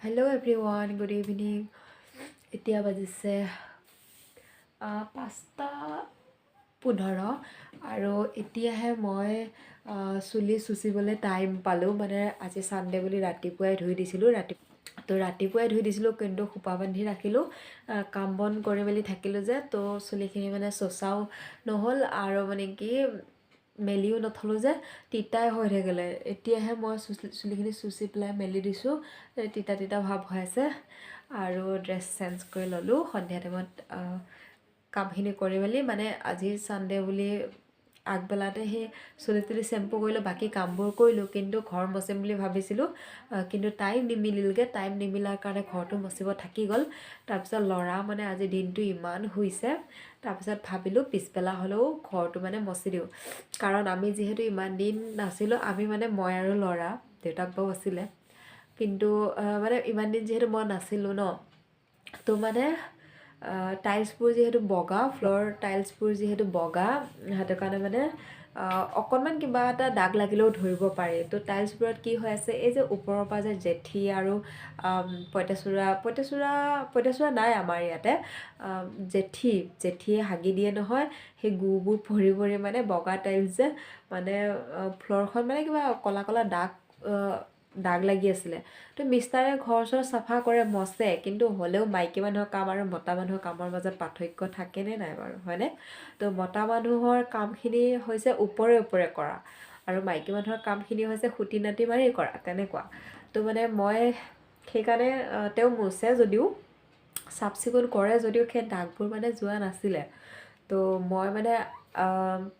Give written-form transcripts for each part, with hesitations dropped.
Hello' everyone, good evening. এতিয়া বাজিছে 5:15 আৰু এতিয়াহে মই চুলি চুচিবলৈ টাইম পালোঁ। মানে আজি ছানডে বুলি ৰাতিপুৱাই ধুই দিছিলোঁ। ৰাতিপুৱাই ধুই দিছিলোঁ, কিন্তু খোপা বান্ধি ৰাখিলোঁ। কাম বন কৰি মেলি থাকিলোঁ যে, তো চুলিখিনি মানে চচাও নহ'ল আৰু মানে কি মেলিও নথলোঁ যে, তিতাই হৈ থাকিলে। এতিয়াহে মই চুলিখিনি চুচি পেলাই মেলি দিছোঁ। তিতা তিতা ভাৱ হৈ আছে আৰু ড্ৰেছ চেঞ্জ কৰি ল'লোঁ। সন্ধিয়া টাইমত কামখিনি কৰি মেলি, মানে আজি ছানডে বুলি আগবেলাতে সেই চুলি তুলি চেম্পু কৰিলোঁ, বাকী কামবোৰ কৰিলোঁ, কিন্তু ঘৰ মচিম বুলি ভাবিছিলোঁ। কিন্তু টাইম নিমিলিলগৈ। টাইম নিমিলাৰ কাৰণে ঘৰটো মচিব থাকি গ'ল। তাৰপিছত ল'ৰা মানে আজি দিনটো ইমান শুইছে, তাৰপিছত ভাবিলোঁ পিছবেলা হ'লেও ঘৰটো মানে মচি দিওঁ। কাৰণ আমি যিহেতু ইমান দিন নাছিলোঁ, মই আৰু ল'ৰা, দেউতাক বাৰু আছিলে, কিন্তু মানে ইমান দিন যিহেতু মই নাছিলোঁ ন, তো মানে টাইলছবোৰ যিহেতু বগা, ফ্ল'ৰ টাইলছবোৰ যিহেতু বগা, সেইটো কাৰণে মানে অকণমান কিবা এটা দাগ লাগিলেও ধৰিব পাৰি। তো টাইলছবোৰত কি হৈ আছে, এই যে ওপৰৰ পৰা যে জেঠী আৰু পঁইতাচোৰা নাই আমাৰ ইয়াতে, জেঠীয়ে হাগি দিয়ে নহয়, সেই গুবোৰ ভৰি ভৰি মানে বগা টাইলছ যে, মানে ফ্ল'ৰখন মানে কিবা ক'লা ক'লা দাগ লাগি আছিলে। তো মিষ্টাৰে ঘৰ চৰ চাফা কৰে, মচে, কিন্তু হ'লেও মাইকী মানুহৰ কাম আৰু মতা মানুহৰ কামৰ মাজত পাৰ্থক্য থাকেনে নাই বাৰু, হয়নে? তো মতা মানুহৰ কামখিনি হৈছে ওপৰে ওপৰে কৰা, আৰু মাইকী মানুহৰ কামখিনি হৈছে খুটি নাটি মাৰি কৰা, তেনেকুৱা। তো মানে মই সেইকাৰণে তেওঁ মুচে যদিও, চাফ চিকুণ কৰে যদিও, সেই দাগবোৰ মানে যোৱা নাছিলে। তো মই মানে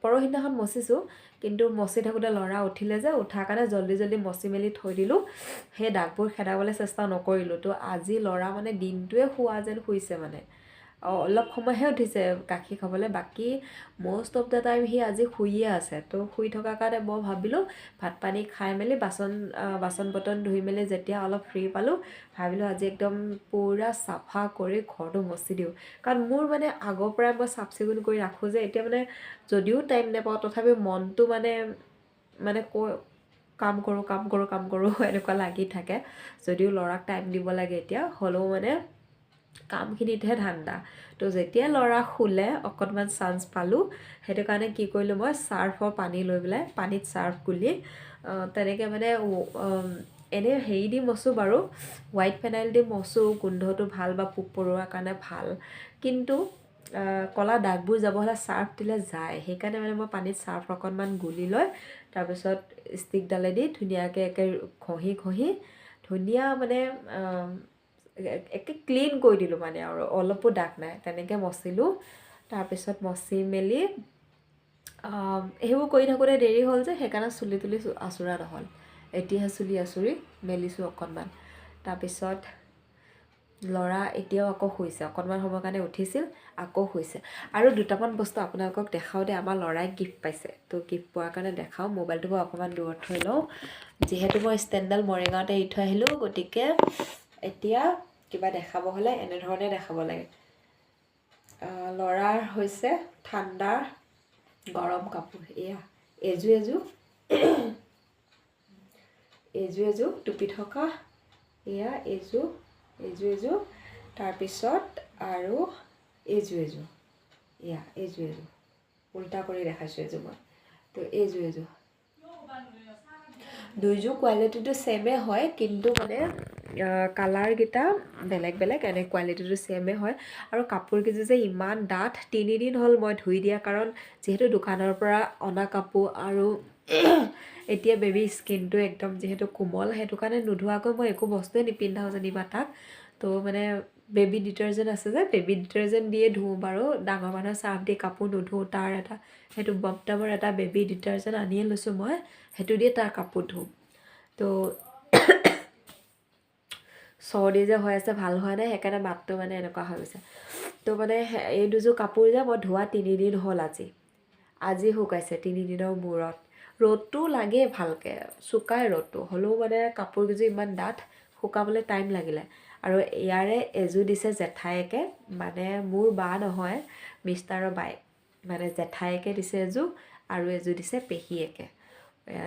পৰহিদিনাখন মচিছোঁ, কিন্তু মচি থাকোঁতে ল'ৰা উঠিলে যে, উঠাৰ কাৰণে জল্দি জল্দি মচি মেলি থৈ দিলোঁ। সেই দাগবোৰ খেদাবলৈ চেষ্টা নকৰিলোঁ। তো আজি ল'ৰা মানে দিনটোৱে শুৱা যেন শুইছে। মানে অলপ সময়হে উঠিছে গাখীৰ খাবলৈ, বাকী মষ্ট অফ দ্য টাইম সি আজি শুইয়ে আছে। তো শুই থকাৰ কাৰণে মই ভাবিলোঁ ভাত পানী খাই মেলি বাচন বৰ্তন ধুই মেলি যেতিয়া অলপ ফ্ৰী পালোঁ, ভাবিলোঁ আজি একদম পূৰা চাফা কৰি ঘৰটো মচি দিওঁ। কাৰণ মোৰ মানে আগৰ পৰাই মই চাফ চিকুণ কৰি ৰাখোঁ যে, এতিয়া মানে যদিও টাইম নাপাওঁ, তথাপিও মনটো মানে কাম কৰোঁ এনেকুৱা লাগি থাকে। যদিও ল'ৰাক টাইম দিব লাগে এতিয়া, হ'লেও মানে কামখিনিতহে ধান্দা। তো যেতিয়া ল'ৰা শুলে অকণমান চান্স পালোঁ, সেইটো কাৰণে কি কৰিলোঁ, মই চাৰ্ফৰ পানী লৈ পেলাই, পানীত চাৰ্ফ গুলি তেনেকৈ মানে এনেই হেৰি দি মচোঁ বাৰু, হোৱাইট ফেনাইল দি মচোঁ, গোন্ধটো ভাল বা পোক পৰুৱাৰ কাৰণে ভাল। কিন্তু ক'লা দাগবোৰ যাব হ'লে চাৰ্ফ দিলে যায়। সেইকাৰণে মানে মই পানীত চাৰ্ফ অকণমান গুলি লৈ, তাৰপিছত ষ্টিকডালেদি ধুনীয়াকৈ ঘঁহি ধুনীয়া মানে একে ক্লিন কৰি দিলোঁ মানে, আৰু অলপো দাগ নাই, তেনেকৈ মচিলোঁ। তাৰপিছত মচি মেলি সেইবোৰ কৰি থাকোঁতে দেৰি হ'ল যে, সেইকাৰণে চুলি তুলি আঁচোৰা নহ'ল। এতিয়াহে চুলি আঁচুৰি মেলিছোঁ অকণমান। তাৰপিছত ল'ৰা এতিয়াও আকৌ শুইছে, অকণমান সময়ৰ কাৰণে উঠিছিল, আকৌ শুইছে। আৰু দুটামান বস্তু আপোনালোকক দেখাওঁ দে, আমাৰ ল'ৰাই গিফ্ট পাইছে। তো গিফ্ট পোৱাৰ কাৰণে দেখাওঁ। মোবাইলটো মই অকণমান দূৰত থৈ লওঁ, যিহেতু মই ষ্টেণ্ডডাল মৰিগাঁৱতে এৰি থৈ আহিলোঁ, গতিকে এতিয়া কিবা দেখাব হ'লে এনেধৰণে দেখাব লাগে। ল'ৰাৰ হৈছে ঠাণ্ডা গৰম কাপোৰ, এয়া এযোৰ টুপি থকা, এয়া এযোৰ, তাৰপিছত আৰু এযোৰ, এয়া এযোৰ উল্টা কৰি দেখাইছোঁ এযোৰ মই। তো এযোৰ দুইযোৰ কোৱালিটিটো ছেমে হয়, কিন্তু মানে কালাৰকেইটা বেলেগ বেলেগ, এনে কোৱালিটিটো ছেমে হয়। আৰু কাপোৰকেইযোৰ যে ইমান ডাঠ, 3 দিন হ'ল মই ধুই দিয়া, কাৰণ যিহেতু দোকানৰ পৰা অনা কাপোৰ, আৰু এতিয়া বেবী স্কিনটো একদম যিহেতু কোমল, সেইটো কাৰণে নোধোৱাকৈ মই একো বস্তুৱে নিপিন্ধাওঁ যেনিবা তাক। তো মানে বেবী ডিটাৰজেণ্ট আছে যে, বেবী ডিটাৰজেণ্ট দিয়ে ধুওঁ বাৰু, ডাঙৰ মানুহৰ চাৰ্ফ দি কাপোৰ নুধুওঁ। সেইটো বমটামৰ এটা বেবী ডিটাৰজেণ্ট আনিয়ে লৈছোঁ মই, সেইটো দিয়ে তাৰ কাপোৰ ধুওঁ। তো চৰ্দি যে হৈ আছে, ভাল হোৱা নাই, সেইকাৰণে মাতটো মানে এনেকুৱা হৈ গৈছে। তো মানে এই দুযোৰ কাপোৰ যে মই ধোৱা 3 দিন হ'ল, আজি শুকাইছে 3 দিনৰ মূৰত। ৰ'দটো লাগে ভালকৈ, চুকাই ৰ'দটো, হ'লেও মানে কাপোৰকেইযোৰ ইমান ডাঠ, শুকাবলৈ টাইম লাগিলে। আৰু ইয়াৰে এযোৰ দিছে জেঠায়েকে, মানে মোৰ বা নহয়, মিষ্টাৰৰ বাই, মানে জেঠায়েকে দিছে এযোৰ, আৰু এযোৰ দিছে পেহীয়েকে।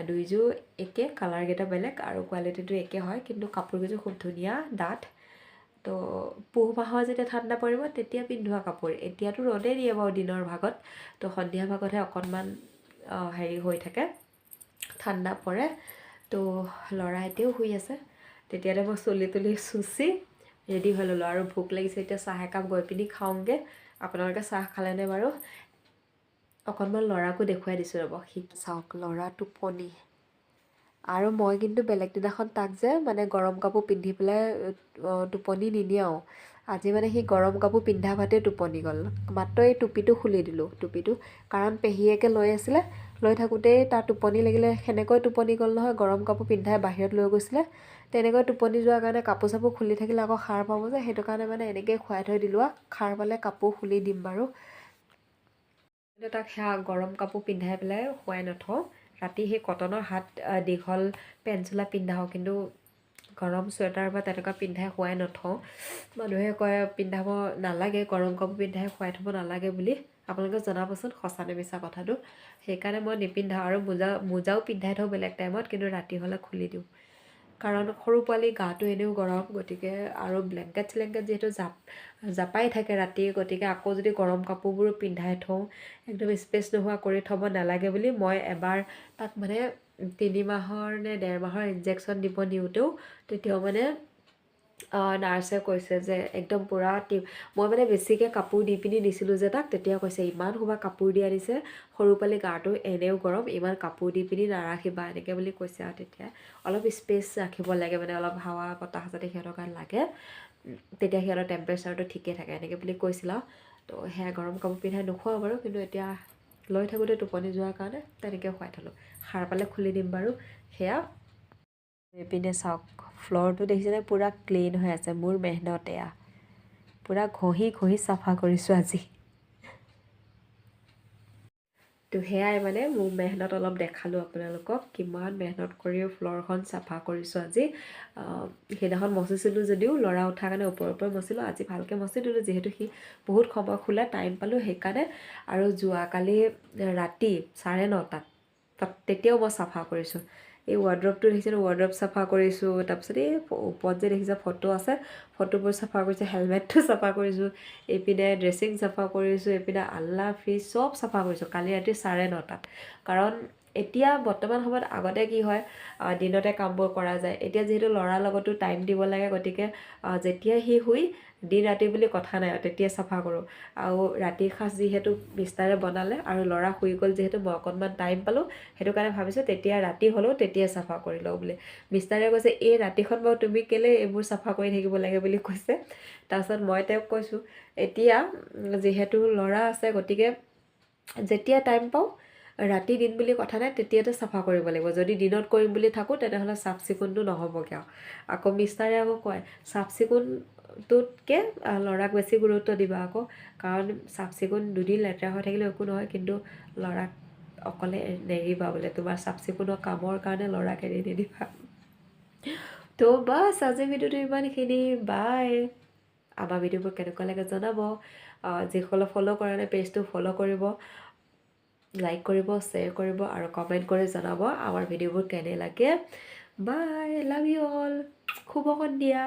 দুইযোৰ একে, কালাৰকেইটা বেলেগ আৰু কোৱালিটিটো একে হয়, কিন্তু কাপোৰকেইযোৰ খুব ধুনীয়া ডাঠ। তো পুহ মাহৰ যেতিয়া ঠাণ্ডা পৰিব তেতিয়া পিন্ধোৱা কাপোৰ। এতিয়াতো ৰ'দেই দিয়ে বাৰু দিনৰ ভাগত, তো সন্ধিয়া ভাগতহে অকণমান হেৰি হৈ থাকে, ঠাণ্ডা পৰে। তো ল'ৰা এতিয়াও শুই আছে। তেতিয়াতে মই চুলি তুলি চুচি ৰেডি হৈ ল'লোঁ আৰু ভোক লাগিছে এতিয়া চাহ একাপ গৈ পিনি খাওঁগৈ। আপোনালোকে চাহ খালেনে বাৰু? অকণমান ল'ৰাকো দেখুৱাই দিছোঁ ৰ'ব, সি চাওক ল'ৰা টোপনি। আৰু মই কিন্তু বেলেগ দিনাখন তাক যে মানে গৰম কাপোৰ পিন্ধি পেলাই টোপনি নিনিয়াওঁ। আজি মানে সি গৰম কাপোৰ পিন্ধা ভাতেই টোপনি গ'ল। মাত্ৰ এই টুপিটো খুলি দিলোঁ, টুপিটো কাৰণ পেহীয়েকে লৈ আছিলে, লৈ থাকোঁতেই তাৰ টোপনি লাগিলে, সেনেকৈ টোপনি গ'ল নহয়। গৰম কাপোৰ পিন্ধাই বাহিৰত লৈ গৈছিলে, তেনেকৈ টোপনি যোৱাৰ কাৰণে কাপোৰ চাপোৰ খুলি থাকিলে আকৌ সাৰ পাব যে, সেইটো কাৰণে মানে এনেকৈয়ে খুৱাই থৈ দিলোঁ আৰু। সাৰ পালে কাপোৰ খুলি দিম বাৰু। কিন্তু তাক সেয়া গৰম কাপোৰ পিন্ধাই পেলাই শুৱাই নথওঁ। ৰাতি সেই কটনৰ হাত দীঘল পেণ্ট চোলা পিন্ধাওঁ, কিন্তু গৰম চুৱেটাৰ বা তেনেকুৱা পিন্ধাই শুৱাই নথওঁ। মানুহে কয় পিন্ধাব নালাগে, গৰম কাপোৰ পিন্ধাই শুৱাই থ'ব নালাগে বুলি। আপোনালোকে জনাবচোন সঁচা নে মিছা কথাটো। সেইকাৰণে মই নিপিন্ধাওঁ আৰু মোজাও পিন্ধাই থওঁ বেলেগ টাইমত, কিন্তু ৰাতি হ'লে খুলি দিওঁ। কাৰণ সৰু পোৱালি গাটো এনেও গৰম, গতিকে আৰু ব্লেংকেট চিলেংকেট যিহেতু জাপাই থাকে ৰাতি, গতিকে আকৌ যদি গৰম কাপোৰবোৰো পিন্ধাই থওঁ, একদম স্পেচ নোহোৱা কৰি থ'ব নালাগে বুলি মই এবাৰ তাক মানে 3 মাহৰ নে 1.5 মাহৰ ইনজেকশ্যন দিব নিওঁতেও তেতিয়াও মানে নাৰ্ছে কৈছে যে একদম পূৰা মই মানে বেছিকৈ কাপোৰ দি পিনি দিছিলোঁ যে তাক, তেতিয়া কৈছে ইমান সোপা কাপোৰ দি আনিছে, সৰু পোৱালি গাটো এনেও গৰম, ইমান কাপোৰ দি পিনি নাৰাখিবা, এনেকৈ বুলি কৈছে। আৰু তেতিয়া অলপ স্পেচ ৰাখিব লাগে, মানে অলপ হাৱা বতাহ যাতে সিহঁতৰ গাত লাগে, তেতিয়া সিহঁতৰ টেম্পাৰেচাৰটো ঠিকে থাকে, এনেকৈ বুলি কৈছিল আৰু। তো সেয়া গৰম কাপোৰ পিন্ধাই নোখোৱাওঁ বাৰু, কিন্তু এতিয়া লৈ থাকোঁতে টোপনি যোৱাৰ কাৰণে তেনেকৈ শুৱাই থ'লোঁ। সাৰ পালে খুলি দিম বাৰু। সেয়া এইপিনে চাওক, ফ্ল'ৰটো দেখিছেনে পূৰা ক্লিন হৈ আছে, মোৰ মেহনত এয়া পূৰা ঘঁহি ঘঁহি চাফা কৰিছোঁ আজি। তো সেয়াই মানে মোৰ মেহনত অলপ দেখালোঁ আপোনালোকক, কিমান মেহনত কৰিও ফ্ল'ৰখন চাফা কৰিছোঁ আজি। সেইদিনাখন মচিছিলোঁ যদিও ল'ৰা উঠাৰ কাৰণে ওপৰে মচিলোঁ, আজি ভালকৈ মচি দিলোঁ যিহেতু সি বহুত সময় শুলে, টাইম পালোঁ সেইকাৰণে। আৰু যোৱাকালি ৰাতি 9:30 তেতিয়াও মই চাফা কৰিছোঁ। এই ৱাৰ্ড্ৰপটো দেখিছোঁ, ৱাৰ্ড্ৰপ চাফা কৰিছোঁ, তাৰপিছত এই ওপৰত যে দেখিছে ফটো আছে, ফটোবোৰ চাফা কৰিছোঁ, হেলমেটটো চাফা কৰিছোঁ, এইপিনে ড্ৰেছিং চাফা কৰিছোঁ, এইপিনে আলনা ফ্ৰিজ চব চাফা কৰিছোঁ কালি ৰাতি 9:30। কাৰণ এতিয়া বৰ্তমান সময়ত, আগতে কি হয় দিনতে কামবোৰ কৰা যায়, এতিয়া যিহেতু ল'ৰাৰ লগতো টাইম দিব লাগে, গতিকে যেতিয়া সি শুই দিন ৰাতি বুলি কথা নাই আৰু তেতিয়া চাফা কৰোঁ। আৰু ৰাতিৰ সাঁজ যিহেতু বিস্তাৰে বনালে আৰু ল'ৰা শুই গ'ল যিহেতু মই অকণমান টাইম পালোঁ, সেইটো কাৰণে ভাবিছোঁ তেতিয়া ৰাতি হ'লেও তেতিয়াই চাফা কৰি লওঁ বুলি। বিস্তাৰে কৈছে এই ৰাতিখন বাৰু তুমি কেলৈ এইবোৰ চাফা কৰি থাকিব লাগে বুলি কৈছে। তাৰপিছত মই তেওঁক কৈছোঁ এতিয়া যিহেতু ল'ৰা আছে, গতিকে যেতিয়া টাইম পাওঁ, ৰাতি দিন বুলি কথা নাই, তেতিয়াতে চাফা কৰিব লাগিব। যদি দিনত কৰিম বুলি থাকোঁ তেনেহ'লে চাফ চিকুণটো নহ'বগৈ আৰু। আকৌ মিষ্টাৰে আকৌ কয় চাফ চিকুণটোতকৈ ল'ৰাক বেছি গুৰুত্ব দিবা আকৌ, কাৰণ চাফ চিকুণ দুদিন লেতেৰা হৈ থাকিলে একো নহয়, কিন্তু ল'ৰাক অকলে নেৰিবা বোলে, তোমাৰ চাফ চিকুণৰ কামৰ কাৰণে ল'ৰাক এৰি নিদিবা। তো বাছ আজি ভিডিঅ'টো ইমানখিনি, বাই। আমাৰ ভিডিঅ'বোৰ কেনেকুৱা লাগে জনাব। যিসকলে ফ'ল' কৰা নাই পেজটো ফ'ল' কৰিব, লাইক কৰিব, শ্বেয়াৰ কৰিব আৰু কমেণ্ট কৰি জনাব আমাৰ ভিডিঅ'বোৰ কেনে লাগে। বাই, লাভ ইউ অল, শুভ সন্ধিয়া।